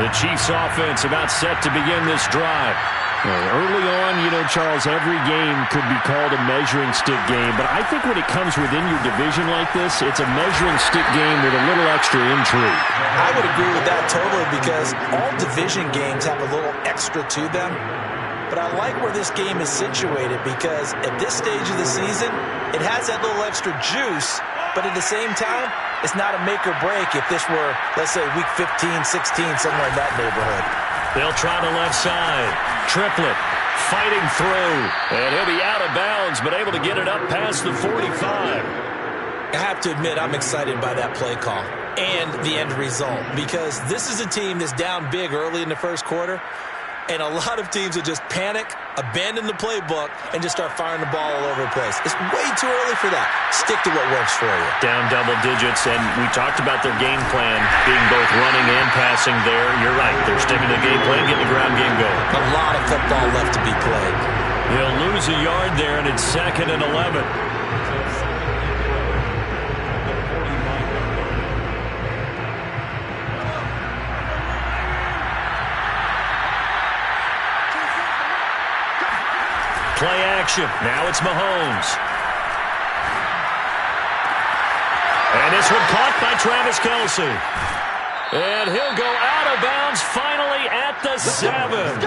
The Chiefs offense about set to begin this drive. Early on, you know, Charles, every game could be called a measuring stick game. But I think when it comes within your division like this, it's a measuring stick game with a little extra intrigue. I would agree with that totally because all division games have a little extra to them. But I like where this game is situated because at this stage of the season, it has that little extra juice. But at the same time, it's not a make or break if this were, let's say, week 15, 16, somewhere in that neighborhood. They'll try the left side. Triplet fighting through. And he'll be out of bounds, but able to get it up past the 45. I have to admit, I'm excited by that play call and the end result because this is a team that's down big early in the first quarter. And a lot of teams will just panic, abandon the playbook, and just start firing the ball all over the place. It's way too early for that. Stick to what works for you. Down double digits, and we talked about their game plan being both running and passing there. You're right. They're sticking to the game plan, getting the ground game going. A lot of football left to be played. He'll lose a yard there, and it's 2nd and 11. Play action. Now it's Mahomes. And this one caught by Travis Kelce. And he'll go out of bounds finally at the 7.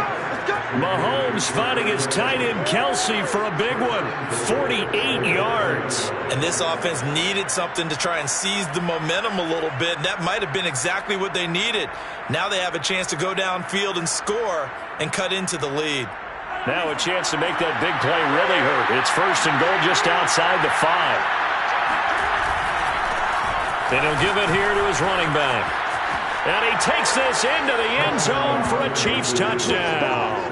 Mahomes finding his tight end Kelce for a big one. 48 yards. And this offense needed something to try and seize the momentum a little bit. And that might have been exactly what they needed. Now they have a chance to go downfield and score and cut into the lead. Now a chance to make that big play really hurt. It's 1st and goal just outside the 5. And he'll give it here to his running back. And he takes this into the end zone for a Chiefs touchdown.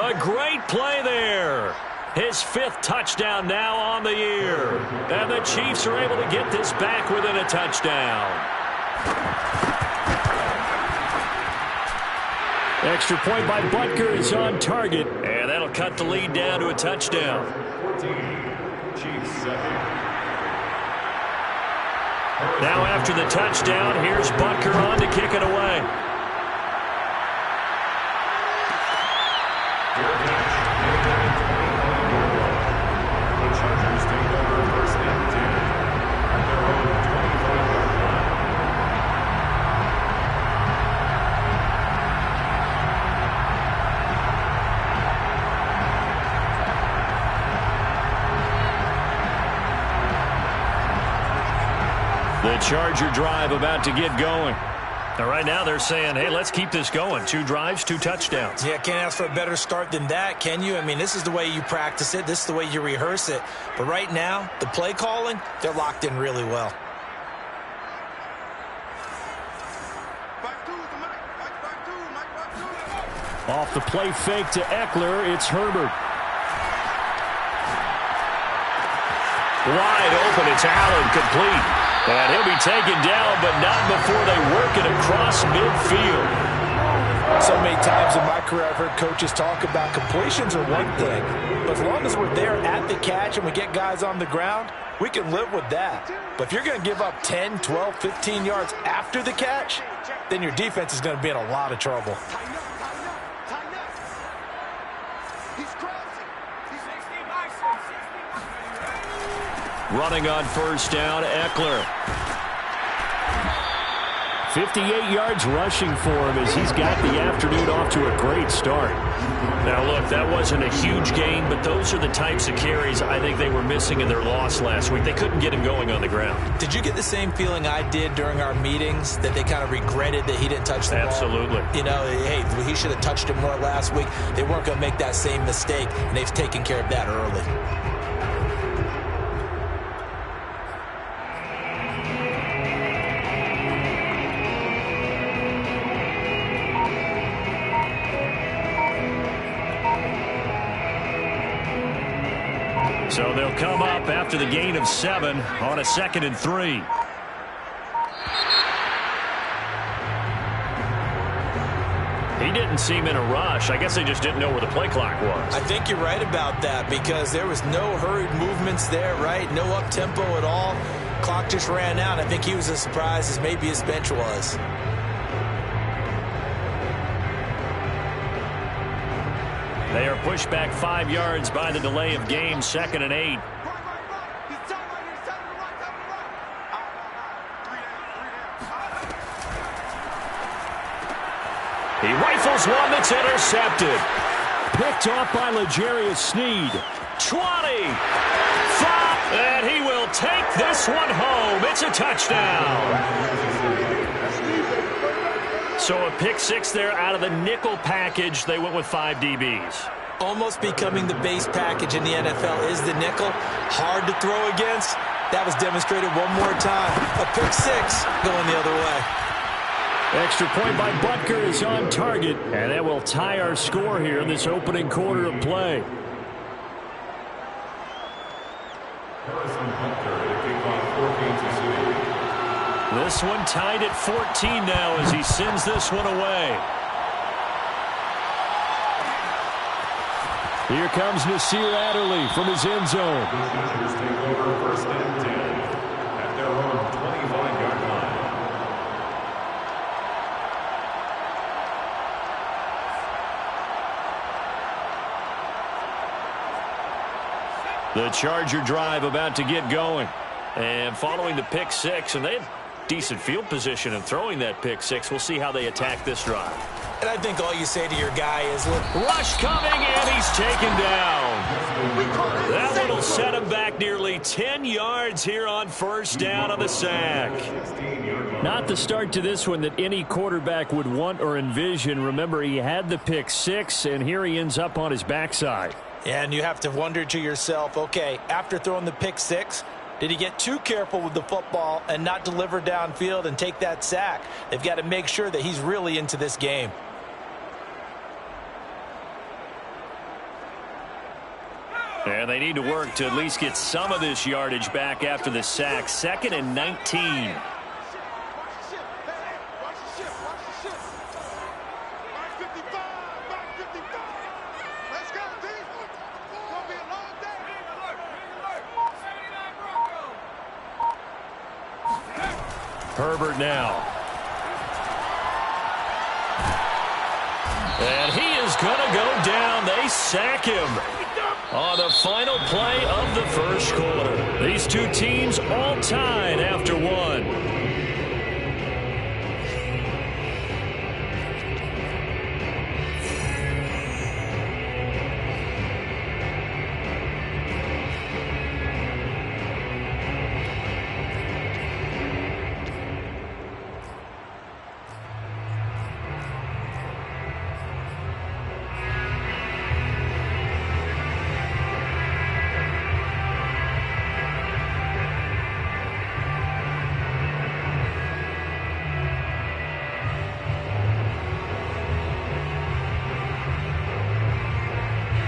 A great play there. His 5th touchdown now on the year. And the Chiefs are able to get this back within a touchdown. Extra point by Butker is on target. And that'll cut the lead down to a touchdown. 14, Chiefs 7. Now after the touchdown, here's Butker on to kick it away. The Chargers take over 1st and 10 at their own 25-yard line. The Charger drive about to get going. Now, right now they're saying, hey, let's keep this going. 2 drives, 2 touchdowns. Yeah, can't ask for a better start than that, can you? I mean, this is the way you practice it. This is the way you rehearse it. But right now, the play calling, they're locked in really well. Off the play fake to Eckler, it's Herbert. Wide open, it's Allen, complete. And he'll be taken down, but not before they work it across midfield. So many times in my career, I've heard coaches talk about completions are one thing. But as long as we're there at the catch and we get guys on the ground, we can live with that. But if you're going to give up 10, 12, 15 yards after the catch, then your defense is going to be in a lot of trouble. Running on 1st down, Eckler. 58 yards rushing for him as he's got the afternoon off to a great start. Now, look, that wasn't a huge gain, but those are the types of carries I think they were missing in their loss last week. They couldn't get him going on the ground. Did you get the same feeling I did during our meetings, that they kind of regretted that he didn't touch the ball? Absolutely. You know, hey, he should have touched it more last week. They weren't going to make that same mistake, and they've taken care of that early. So they'll come up after the gain of 7 on a 2nd and 3. He didn't seem in a rush. I guess they just didn't know where the play clock was. I think you're right about that because there was no hurried movements there, right? No up-tempo at all. Clock just ran out. I think he was as surprised as maybe his bench was. They are pushed back 5 yards by the delay of game, 2nd and 8. He rifles one that's intercepted. Picked off by L'Jarius Sneed. 20. 5. And he will take this one home. It's a touchdown. So a pick 6 there out of the nickel package. They went with 5 DBs. Almost becoming the base package in the NFL is the nickel. Hard to throw against. That was demonstrated one more time. A pick 6 going the other way. Extra point by Butker is on target, and that will tie our score here in this opening quarter of play. This one tied at 14 now as he sends this one away. Here comes Nasir Adderley from his end zone. Take over 1st and 10 at their own 25-yard line. The Charger drive about to get going. And following the pick 6, and they have decent field position in throwing that pick 6. We'll see how they attack this drive. And I think all you say to your guy is, look, rush coming, and he's taken down. That one will set him back nearly 10 yards here on 1st down on the sack. Not the start to this one that any quarterback would want or envision. Remember, he had the pick 6, and here he ends up on his backside. And you have to wonder to yourself, okay, after throwing the pick 6, did he get too careful with the football and not deliver downfield and take that sack? They've got to make sure that he's really into this game. And they need to work to at least get some of this yardage back after the sack. 2nd and 19. Herbert now. And he is going to go down. They sack him on the final play of the 1st quarter. These two teams all tied after 1.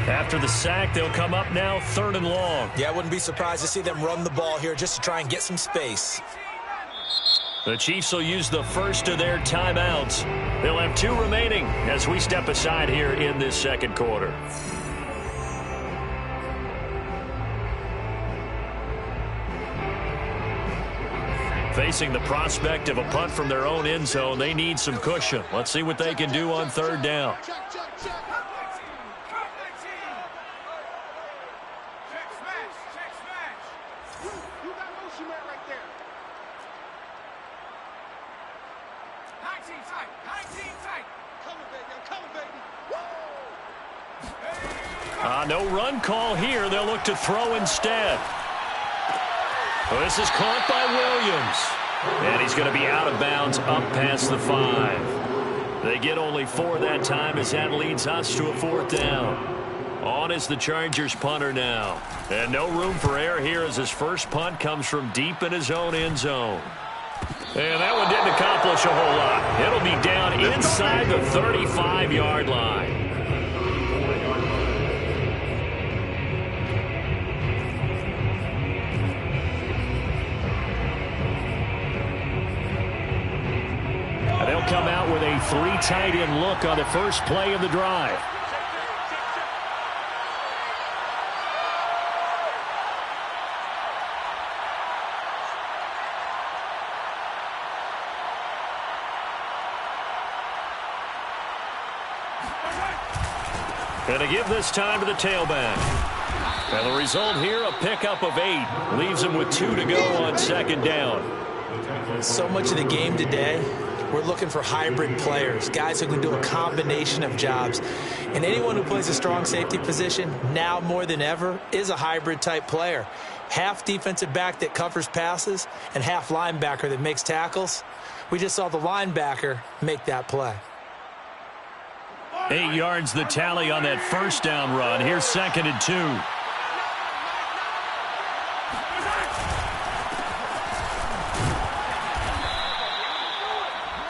After the sack, they'll come up now 3rd and long. Yeah, I wouldn't be surprised to see them run the ball here just to try and get some space. The Chiefs will use the first of their timeouts. They'll have 2 remaining as we step aside here in this 2nd quarter. Facing the prospect of a punt from their own end zone, they need some cushion. Let's see what they can do on 3rd down. No run call here. They'll look to throw instead. This is caught by Williams. And he's going to be out of bounds up past the 5. They get only 4 that time as that leads us to a 4th down. On is the Chargers punter now. And no room for error here as his first punt comes from deep in his own end zone. And that one didn't accomplish a whole lot. It'll be down inside the 35-yard line. They'll come out with a 3 tight end look on the first play of the drive. And to give this time to the tailback. And the result here, a pickup of 8. Leaves him with 2 to go on second down. So much of the game today, we're looking for hybrid players, guys who can do a combination of jobs. And anyone who plays a strong safety position, now more than ever, is a hybrid-type player. Half defensive back that covers passes and half linebacker that makes tackles. We just saw the linebacker make that play. 8 yards the tally on that first down run. Here's 2nd and 2.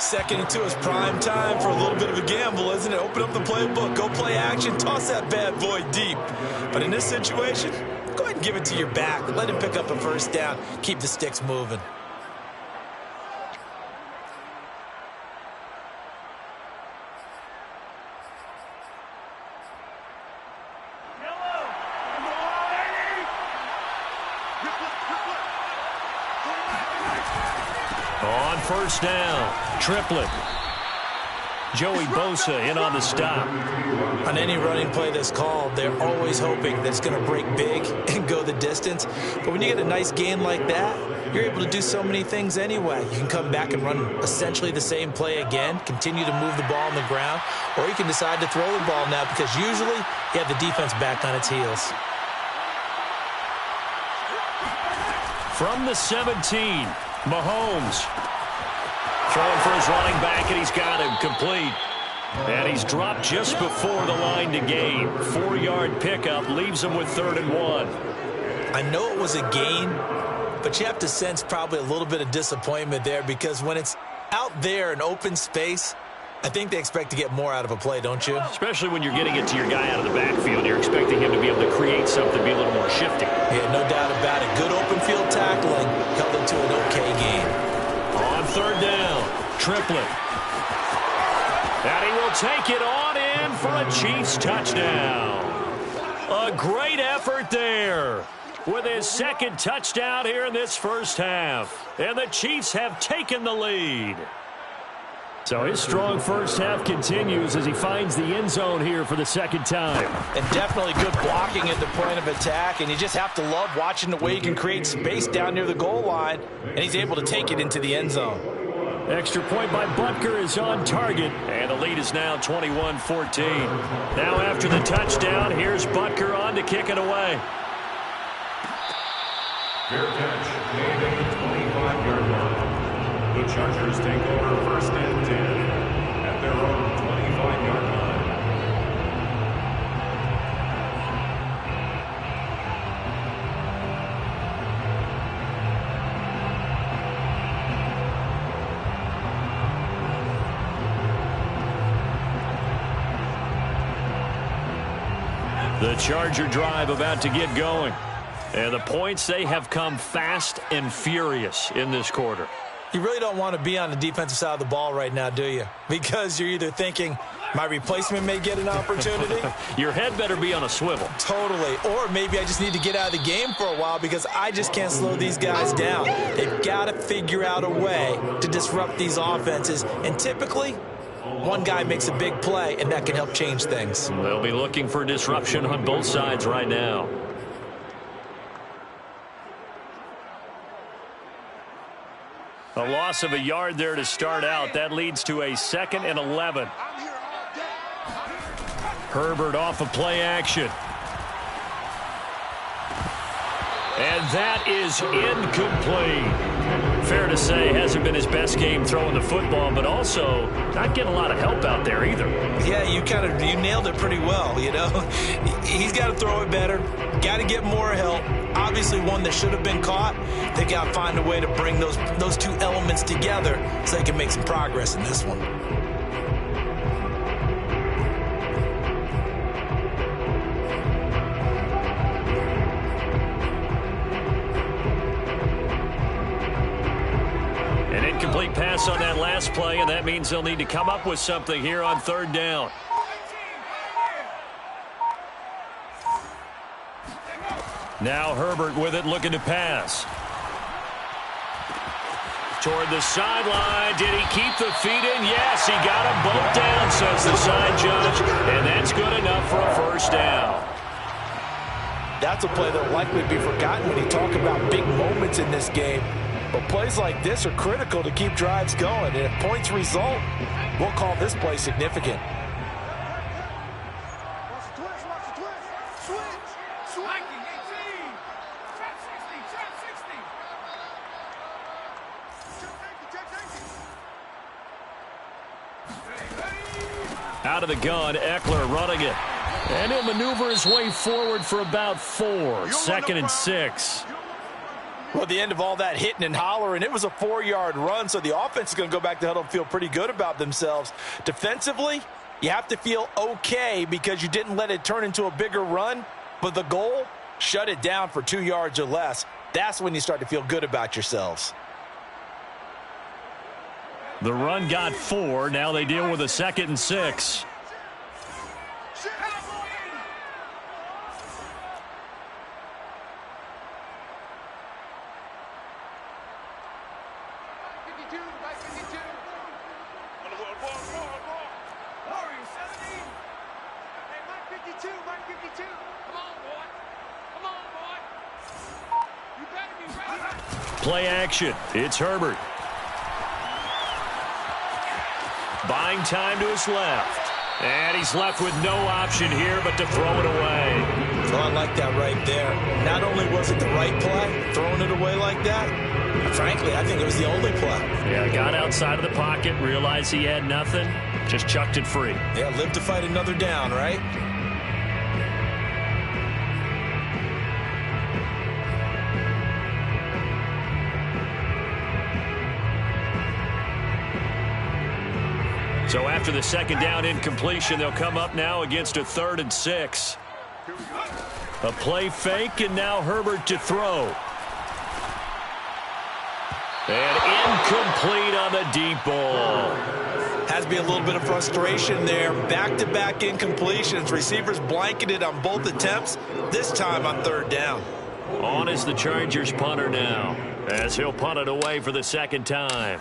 Second and 2 is prime time for a little bit of a gamble, isn't it? Open up the playbook, go play action, toss that bad boy deep. But in this situation, go ahead and give it to your back. Let him pick up a first down. Keep the sticks moving. On first down, triplet. Joey Bosa in on the stop. On any running play that's called, they're always hoping that it's going to break big and go the distance. But when you get a nice gain like that, you're able to do so many things anyway. You can come back and run essentially the same play again, continue to move the ball on the ground, or you can decide to throw the ball now because usually you have the defense back on its heels. From the 17, Mahomes throwing for his running back, and he's got him complete. And he's dropped just before the line to gain. 4-yard pickup leaves him with 3rd and 1. I know it was a gain, but you have to sense probably a little bit of disappointment there because when it's out there in open space, I think they expect to get more out of a play, don't you? Especially when you're getting it to your guy out of the backfield. You're expecting him to be able to create something, be a little more shifty. Yeah, no doubt about it. Good open field tackling held it to an okay game. On 3rd down, triplet. And he will take it on in for a Chiefs touchdown. A great effort there with his 2nd touchdown here in this first half. And the Chiefs have taken the lead. So his strong first half continues as he finds the end zone here for the 2nd time. And definitely good blocking at the point of attack, and you just have to love watching the way he can create space down near the goal line, and he's able to take it into the end zone. Extra point by Butker is on target, and the lead is now 21-14. Now after the touchdown, here's Butker on to kick it away. Fair catch made at the 25-yard line. The Chargers take over 1st and 10 at their own 25-yard line. The Charger drive about to get going. And the points, they have come fast and furious in this quarter. You really don't want to be on the defensive side of the ball right now, do you? Because you're either thinking, my replacement may get an opportunity. Your head better be on a swivel. Totally. Or maybe I just need to get out of the game for a while because I just can't slow these guys down. They've got to figure out a way to disrupt these offenses. And typically, one guy makes a big play, and that can help change things. They'll be looking for disruption on both sides right now. A loss of a yard there to start out. That leads to a 2nd and 11. Herbert off of play action. And that is incomplete. Fair to say, hasn't been his best game throwing the football, but also not getting a lot of help out there either. Yeah, you nailed it pretty well, you know. He's got to throw it better, got to get more help. Obviously one that should have been caught. They got to find a way to bring those two elements together so they can make some progress in this one. Incomplete pass on that last play, and that means they'll need to come up with something here on 3rd down. Now Herbert with it, looking to pass. Toward the sideline. Did he keep the feet in? Yes, he got them both down, says the side judge. And that's good enough for a first down. That's a play that will likely be forgotten when you talk about big moments in this game. But plays like this are critical to keep drives going. And if points result, we'll call this play significant. Out of the gun, Eckler running it. And he'll maneuver his way forward for about 4. 2nd and 6. Well, the end of all that hitting and hollering, it was a 4-yard run, so the offense is going to go back to huddle and feel pretty good about themselves. Defensively, you have to feel okay because you didn't let it turn into a bigger run, but the goal, shut it down for 2 yards or less. That's when you start to feel good about yourselves. The run got 4. Now they deal with a 2nd and 6. Play action. It's Herbert. Buying time to his left. And he's left with no option here but to throw it away. Oh, I like that right there. Not only was it the right play, throwing it away like that, frankly, I think it was the only play. Yeah, got outside of the pocket, realized he had nothing, just chucked it free. Yeah, live to fight another down, right? So after the 2nd down incompletion, they'll come up now against a 3rd and 6. A play fake, and now Herbert to throw. And incomplete on the deep ball. Has to be a little bit of frustration there. Back-to-back incompletions. Receivers blanketed on both attempts, this time on 3rd down. On is the Chargers punter now, as he'll punt it away for the 2nd time.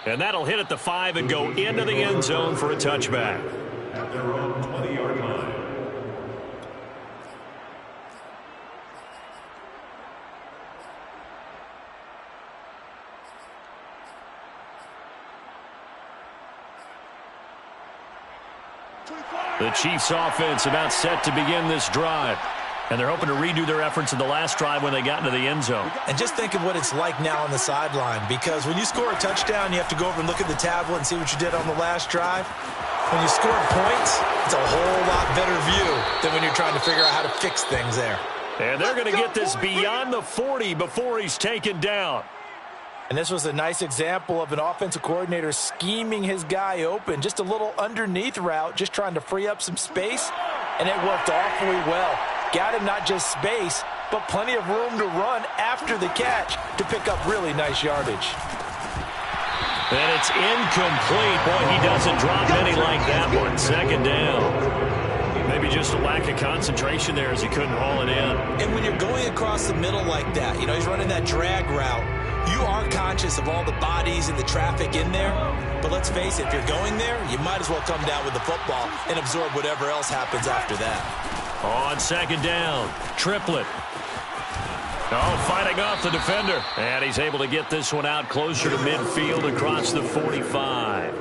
And that'll hit at the 5 and go into the end zone for a touchback. At their own 20-yard line. The Chiefs offense about set to begin this drive. And they're hoping to redo their efforts in the last drive when they got into the end zone. And just think of what it's like now on the sideline, because when you score a touchdown, you have to go over and look at the tablet and see what you did on the last drive. When you score points, it's a whole lot better view than when you're trying to figure out how to fix things there. And they're going to get this beyond the 40 before he's taken down. And this was a nice example of an offensive coordinator scheming his guy open. Just a little underneath route, just trying to free up some space, and it worked awfully well. Got him not just space, but plenty of room to run after the catch to pick up really nice yardage. And it's incomplete. Boy, he doesn't drop any like that one. 2nd down. Maybe just a lack of concentration there as he couldn't haul it in. And when you're going across the middle like that, he's running that drag route, you are conscious of all the bodies and the traffic in there. But let's face it, if you're going there, you might as well come down with the football and absorb whatever else happens after that. On 2nd down, Triplet. Oh, fighting off the defender. And he's able to get this one out closer to midfield across the 45.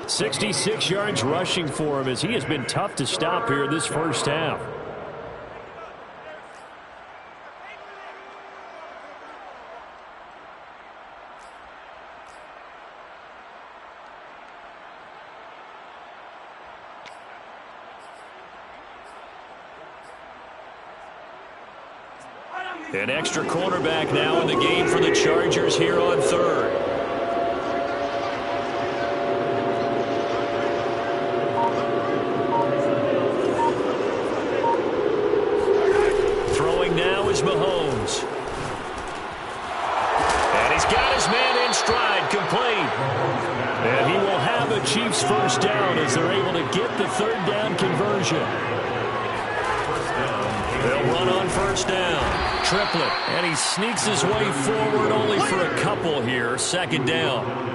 66 yards rushing for him as he has been tough to stop here this first half. An extra cornerback now in the game for the Chargers here on 3rd. Throwing now is Mahomes. And he's got his man in stride, complete. And he will have a Chiefs first down as they're able to get the 3rd down conversion. run on first down. Triplet, and he sneaks his way forward only for a couple here. Second down.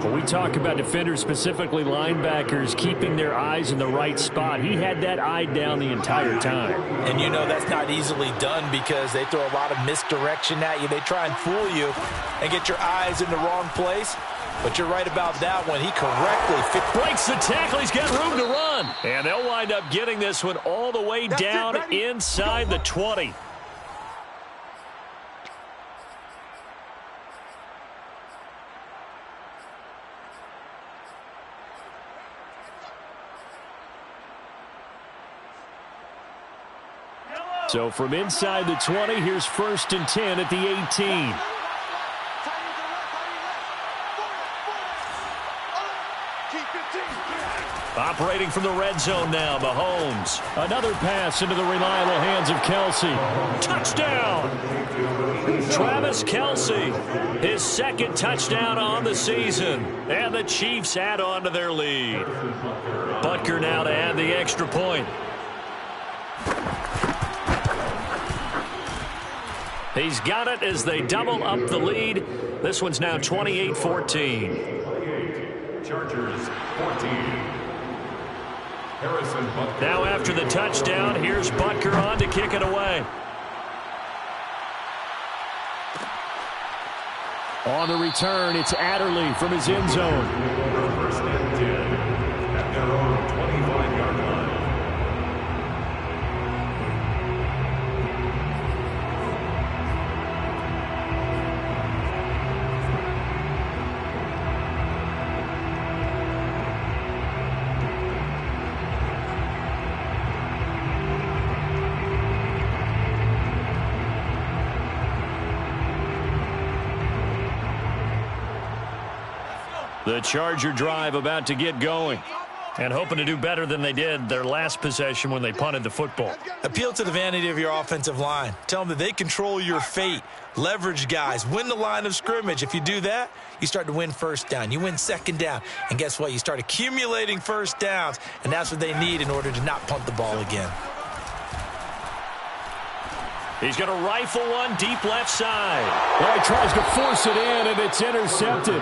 When we talk about defenders, specifically linebackers, keeping their eyes in the right spot, he had that eye down the entire time. And you know that's not easily done because they throw a lot of misdirection at you. They try and fool you and get your eyes in the wrong place. But you're right about that one. He correctly breaks the tackle. He's got room to run. And they'll wind up getting this one all the way down inside the 20. So from inside the 20, here's 1st and 10 at the 18. Operating from the red zone now, Mahomes. Another pass into the reliable hands of Kelce. Touchdown! Travis Kelce, his 2nd touchdown on the season. And the Chiefs add on to their lead. Butker now to add the extra point. He's got it as they double up the lead. This one's now 28-14. Chargers 14. Harrison Butker. Now after the touchdown, here's Butker on to kick it away. On the return, it's Adderley from his end zone. 1st and 10 at their own 25-yard line. The Charger drive about to get going. And hoping to do better than they did their last possession when they punted the football. appeal to the vanity of your offensive line. Tell them that they control your fate. Leverage guys. Win the line of scrimmage. If you do that, you start to win first down. You win second down. And guess what? You start accumulating first downs. And that's what they need in order to not punt the ball again. He's going to rifle one deep left side. Well, he tries to force it in, and it's intercepted.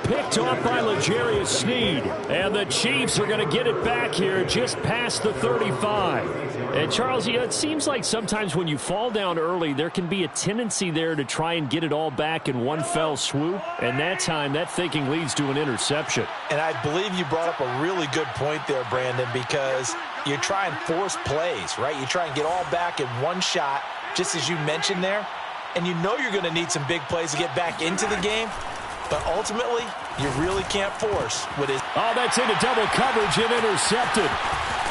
Picked off by L'Jarius Sneed. And the Chiefs are going to get it back here just past the 35. And, Charles, it seems like sometimes when you fall down early, there can be a tendency there to try and get it all back in one fell swoop. And that time, that thinking leads to an interception. And I believe you brought up a really good point there, Brandon, because you try and force plays, right? You try and get all back in one shot, just as you mentioned there. And you know you're going to need some big plays to get back into the game. But ultimately, you really can't force what is. Oh, that's into double coverage and intercepted.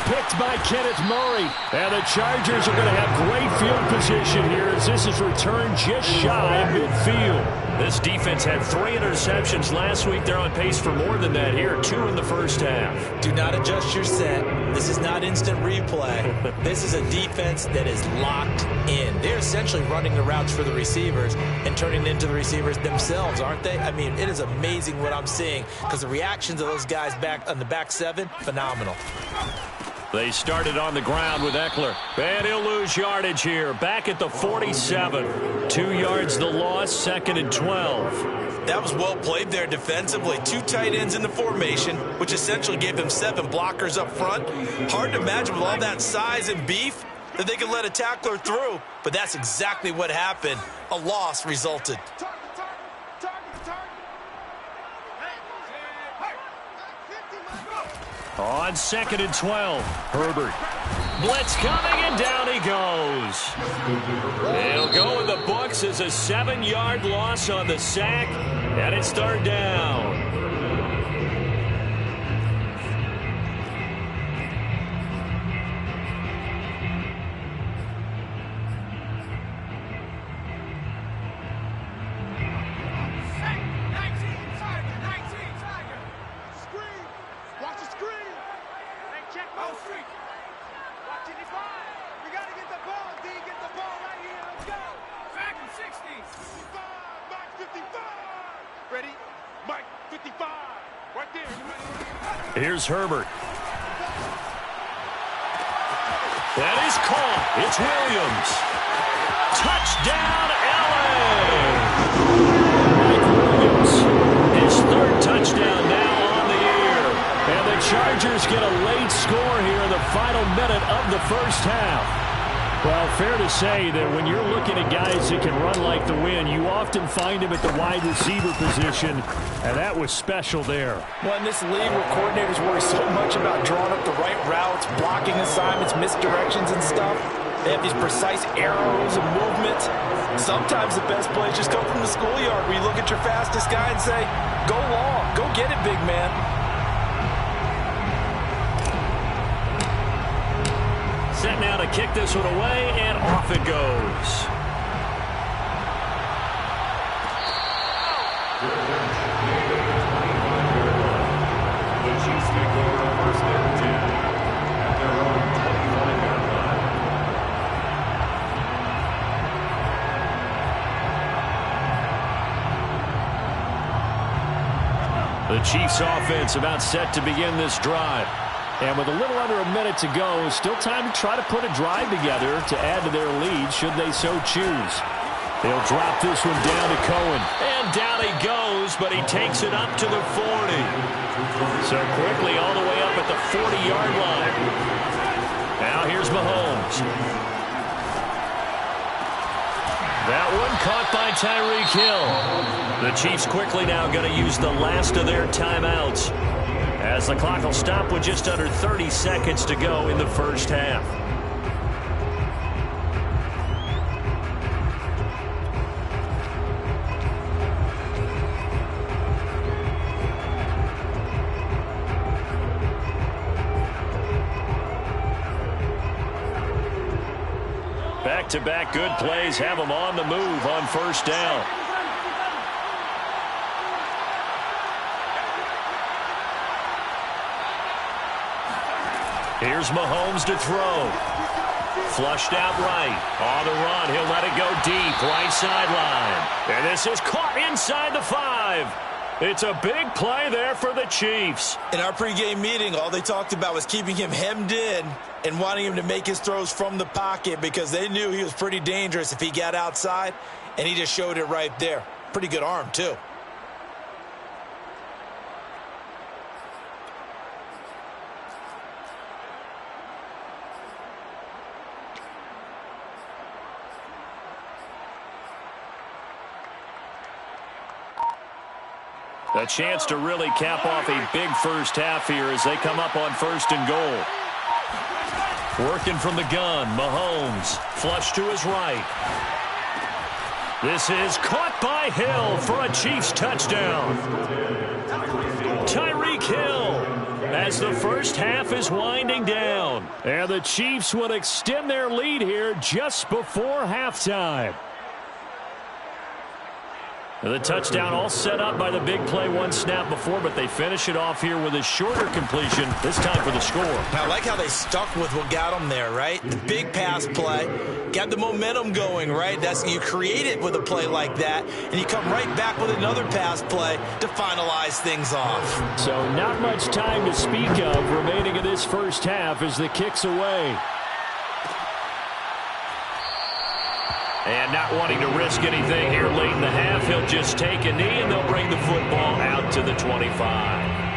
Picked by Kenneth Murray. And the Chargers are going to have great field position here as this is returned just shy of midfield. This defense had 3 interceptions last week. They're on pace for more than that here. 2 in the first half. Do not adjust your set. This is not instant replay. This is a defense that is locked in. They're essentially running the routes for the receivers and turning into the receivers themselves, aren't they? I mean, it is amazing what I'm seeing because the reactions of those guys back on the back 7, phenomenal. They started on the ground with Eckler. And he'll lose yardage here. Back at the 47. 2 yards the loss, 2nd and 12. That was well played there defensively. 2 tight ends in the formation, which essentially gave them 7 blockers up front. Hard to imagine with all that size and beef that they could let a tackler through. But that's exactly what happened. A loss resulted. On 2nd and 12, Herbert. Blitz coming, and down he goes. He'll go in the books as a 7-yard loss on the sack, and it's 3rd down. Here's Herbert. That is caught. It's Williams. Touchdown, LA! Mike Williams, his third touchdown now on the year. And the Chargers get a late score here in the final minute of the first half. Well, fair to say that when you're looking at guys that can run like the wind, you often find them at the wide receiver position, and that was special there. Well, in this league where coordinators worry so much about drawing up the right routes, blocking assignments, misdirections and stuff, they have these precise arrows and movements. Sometimes the best plays just come from the schoolyard where you look at your fastest guy and say, go long, go get it, big man. Set now to kick this one away, and off it goes. The Chiefs take over first and 10 at their own 25-yard line. The Chiefs offense about set to begin this drive. And with a little under a minute to go, still time to try to put a drive together to add to their lead should they so choose. They'll drop this one down to Cohen. And down he goes, but he takes it up to the 40. So quickly all the way up at the 40-yard line. Now here's Mahomes. That one caught by Tyreek Hill. The Chiefs quickly now going to use the last of their timeouts, as the clock will stop with just under 30 seconds to go in the first half. Back-to-back good plays have them on the move on first down. Here's Mahomes to throw. Flushed out right. On the run, he'll let it go deep. Right sideline. And this is caught inside the 5. It's a big play there for the Chiefs. In our pregame meeting, all they talked about was keeping him hemmed in and wanting him to make his throws from the pocket because they knew he was pretty dangerous if he got outside, and he just showed it right there. Pretty good arm, too. A chance to really cap off a big first half here as they come up on first and goal. Working from the gun, Mahomes. Flush to his right. This is caught by Hill for a Chiefs touchdown. Tyreek Hill as the first half is winding down. And the Chiefs would extend their lead here just before halftime. The touchdown all set up by the big play one snap before, but they finish it off here with a shorter completion, this time for the score. I like how they stuck with what got them there, right? The big pass play, got the momentum going, right? That's, you create it with a play like that, and you come right back with another pass play to finalize things off. So not much time to speak of remaining in this first half as the kick's away. And not wanting to risk anything here late in the half, he'll just take a knee and they'll bring the football out to the 25.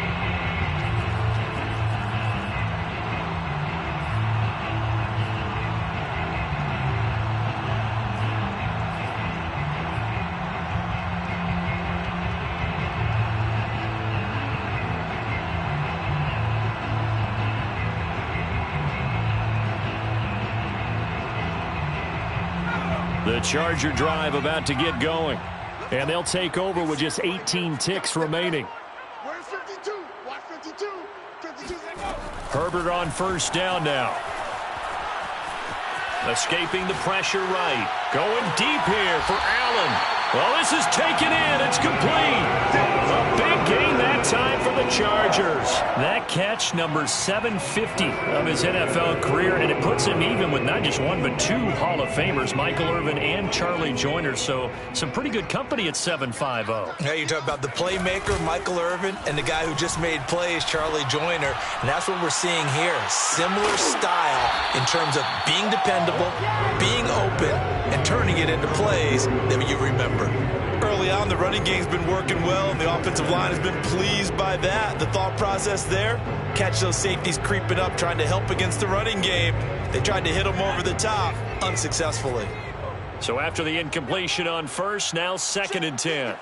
The Charger drive about to get going. And they'll take over with just 18 ticks remaining. Where's 52? Watch 52. 52, let go. Herbert on first down now. Escaping the pressure right. Going deep here for Allen. Well, this is taken in. It's complete. A big gain that time for the Chargers. That catch, number 750 of his NFL career, and it puts him even with not just one but two Hall of Famers, Michael Irvin and Charlie Joyner. So some pretty good company at 750. Now you're talking about the playmaker, Michael Irvin, and the guy who just made plays, Charlie Joyner. And that's what we're seeing here. Similar style in terms of being dependable, being open, and turning it into plays that you remember. Early on, the running game's been working well, and the offensive line has been pleased by that. The thought process there, catch those safeties creeping up, trying to help against the running game. They tried to hit them over the top, unsuccessfully. So after the incompletion on first, now 2nd and 10.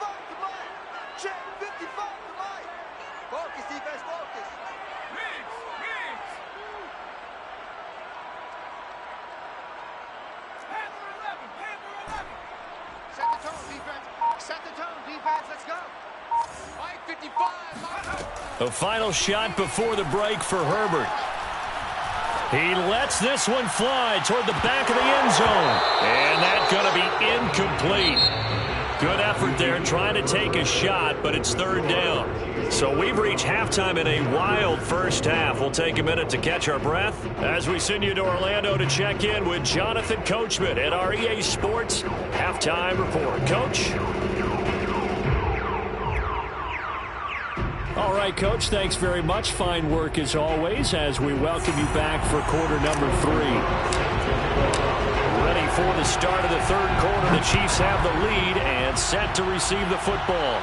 A final shot before the break for Herbert. He lets this one fly toward the back of the end zone. And that's going to be incomplete. Good effort there trying to take a shot, but it's 3rd down. So we've reached halftime in a wild first half. We'll take a minute to catch our breath as we send you to Orlando to check in with Jonathan Coachman at our EA Sports Halftime Report. Coach? All right, Coach, thanks very much. Fine work as always as we welcome you back for quarter number 3. Ready for the start of the 3rd quarter. The Chiefs have the lead and set to receive the football.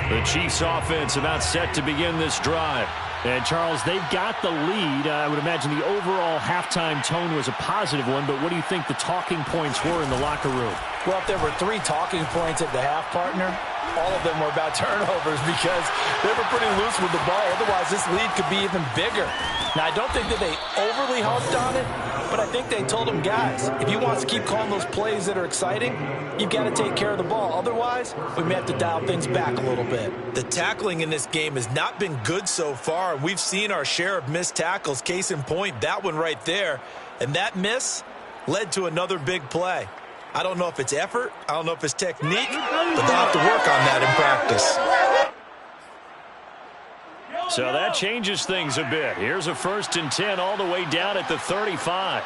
The Chiefs offense about set to begin this drive. And, Charles, they've got the lead. I would imagine the overall halftime tone was a positive one, but what do you think the talking points were in the locker room? Well, if there were 3 talking points at the half, partner, all of them were about turnovers because they were pretty loose with the ball. Otherwise, this lead could be even bigger. Now, I don't think that they overly harped on it, but I think they told them, guys, if you want to keep calling those plays that are exciting, you've got to take care of the ball. Otherwise, we may have to dial things back a little bit. The tackling in this game has not been good so far. We've seen our share of missed tackles. Case in point, that one right there. And that miss led to another big play. I don't know if it's effort, I don't know if it's technique, but they'll have to work on that in practice. So that changes things a bit. Here's a 1st and 10 all the way down at the 35.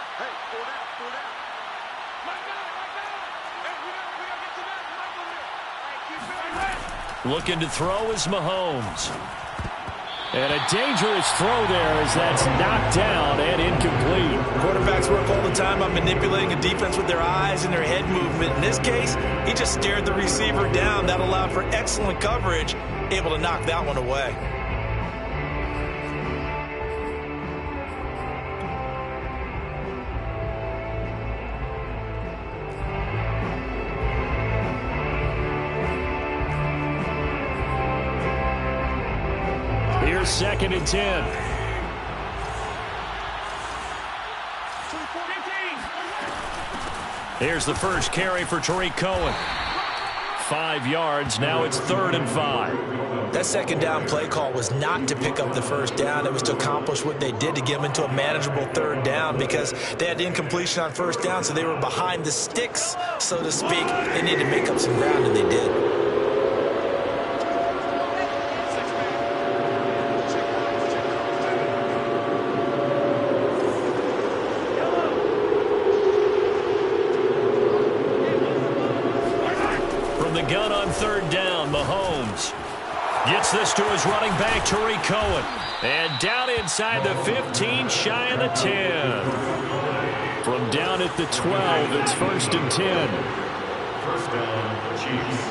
Looking to throw is Mahomes. And a dangerous throw there as that's knocked down and incomplete. Quarterbacks work all the time on manipulating a defense with their eyes and their head movement. In this case, he just stared the receiver down. That allowed for excellent coverage, able to knock that one away. Here's 2nd and 10. Here's the first carry for Tariq Cohen. 5 yards. Now it's 3rd and 5. That 2nd down play call was not to pick up the 1st down. It was to accomplish what they did to get them into a manageable 3rd down because they had incompletion on 1st down, so they were behind the sticks, so to speak. They needed to make up some ground, and they did. Gun on 3rd down, Mahomes gets this to his running back, Tariq Cohen. And down inside the 15, shy of the 10. From down at the 12, it's 1st and 10. 1st down, Chiefs.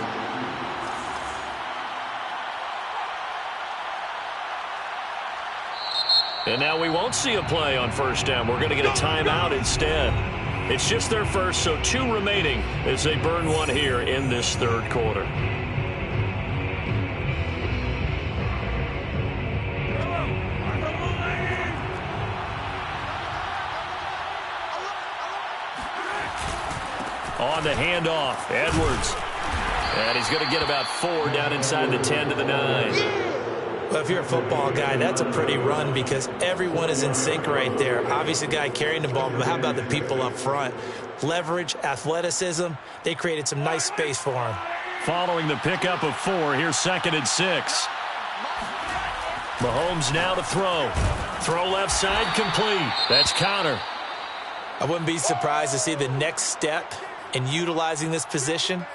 And now we won't see a play on 1st down. We're going to get a timeout instead. It's just their first, so 2 remaining as they burn one here in this 3rd quarter. On the handoff, Edwards. And he's going to get about 4 down inside the 10 to the 9. Well, if you're a football guy, that's a pretty run because everyone is in sync right there. Obviously, the guy carrying the ball, but how about the people up front? Leverage, athleticism, they created some nice space for him. Following the pickup of 4, here's 2nd and 6. Mahomes now to throw. Throw left side, complete. That's counter. I wouldn't be surprised to see the next step in utilizing this position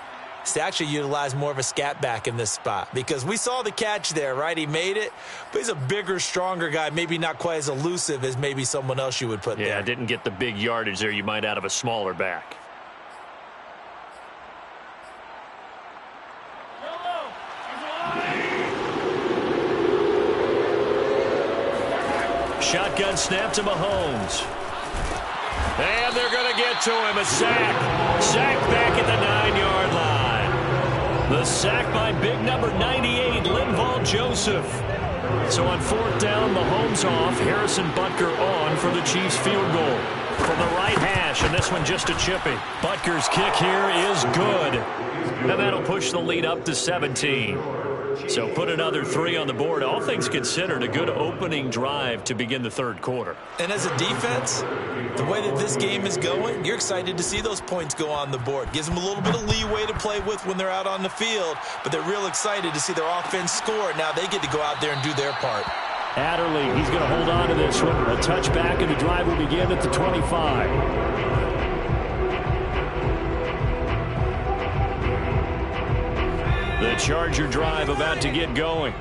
is to actually utilize more of a scat back in this spot because we saw the catch there, right? He made it, but he's a bigger, stronger guy, maybe not quite as elusive as maybe someone else you would put there. Yeah, didn't get the big yardage there you might out of a smaller back. Shotgun snap to Mahomes. And they're going to get to him. A sack. Sack back at the 9-yard line. The sack by big number 98, Linval Joseph. So on 4th down, Mahomes off. Harrison Butker on for the Chiefs field goal. From the right hash, and this one just a chippy. Butker's kick here is good. And that'll push the lead up to 17. So put another 3 on the board. All things considered, a good opening drive to begin the 3rd quarter. And as a defense, the way that this game is going, you're excited to see those points go on the board. Gives them a little bit of leeway to play with when they're out on the field, but they're real excited to see their offense score. Now they get to go out there and do their part. Adderley, he's going to hold on to this one. A touchback, and the drive will begin at the 25. The Charger drive about to get going. He's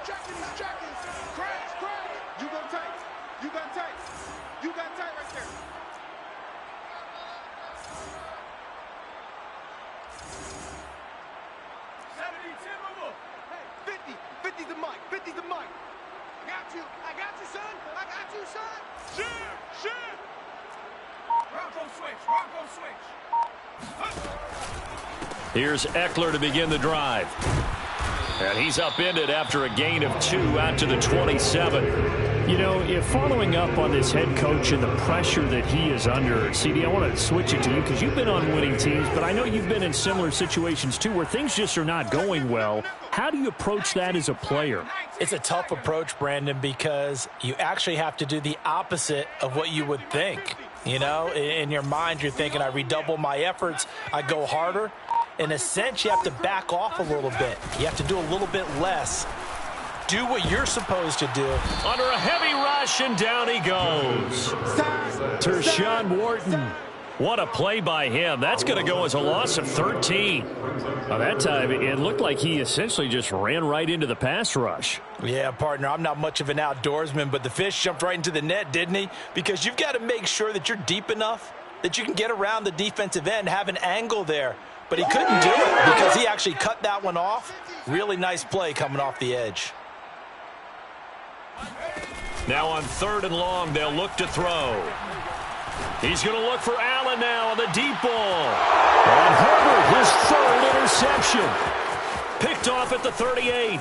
checking. Crash. You got tight. You got tight right there. Hey, 50's the mic. 50's the mic. I got you, son. Shit. Bronco switch. Here's Eckler to begin the drive. And he's upended after a gain of 2 out to the 27. You know, if following up on this head coach and the pressure that he is under, CD, I want to switch it to you because you've been on winning teams, but I know you've been in similar situations too where things just are not going well. How do you approach that as a player? It's a tough approach, Brandon, because you actually have to do the opposite of what you would think. You know, in your mind, you're thinking, I redouble my efforts, I go harder. In a sense, you have to back off a little bit. You have to do a little bit less. Do what you're supposed to do. Under a heavy rush, and down he goes. Tershawn Wharton. What a play by him. That's going to go as a loss of 13. Well, that time, it looked like he essentially just ran right into the pass rush. Yeah, partner, I'm not much of an outdoorsman, but the fish jumped right into the net, didn't he? Because you've got to make sure that you're deep enough that you can get around the defensive end, have an angle there. But he couldn't do it because he actually cut that one off. Really nice play coming off the edge. Now on 3rd and long, they'll look to throw. He's going to look for Allen now on the deep ball. And Herbert, his 3rd interception. Picked off at the 38.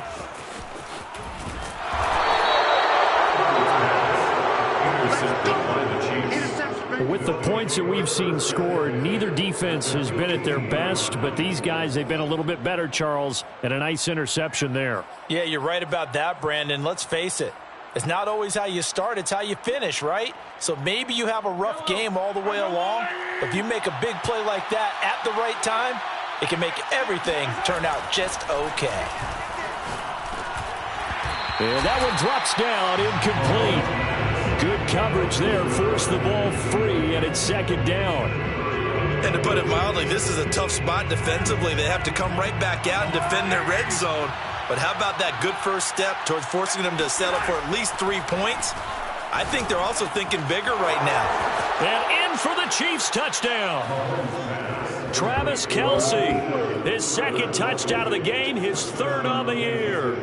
With the points that we've seen scored, neither defense has been at their best, but these guys, they've been a little bit better, Charles, and a nice interception there. Yeah, you're right about that, Brandon. Let's face it. It's not always how you start, it's how you finish, right? So maybe you have a rough game all the way along, but if you make a big play like that at the right time, it can make everything turn out just okay. And that one drops down, incomplete. Good coverage there, forced the ball free, and it's 2nd down. And to put it mildly, this is a tough spot defensively. They have to come right back out and defend their red zone. But how about that good first step towards forcing them to settle for at least 3 points? I think they're also thinking bigger right now. And in for the Chiefs touchdown. Travis Kelce, his 2nd touchdown of the game, his 3rd on the year.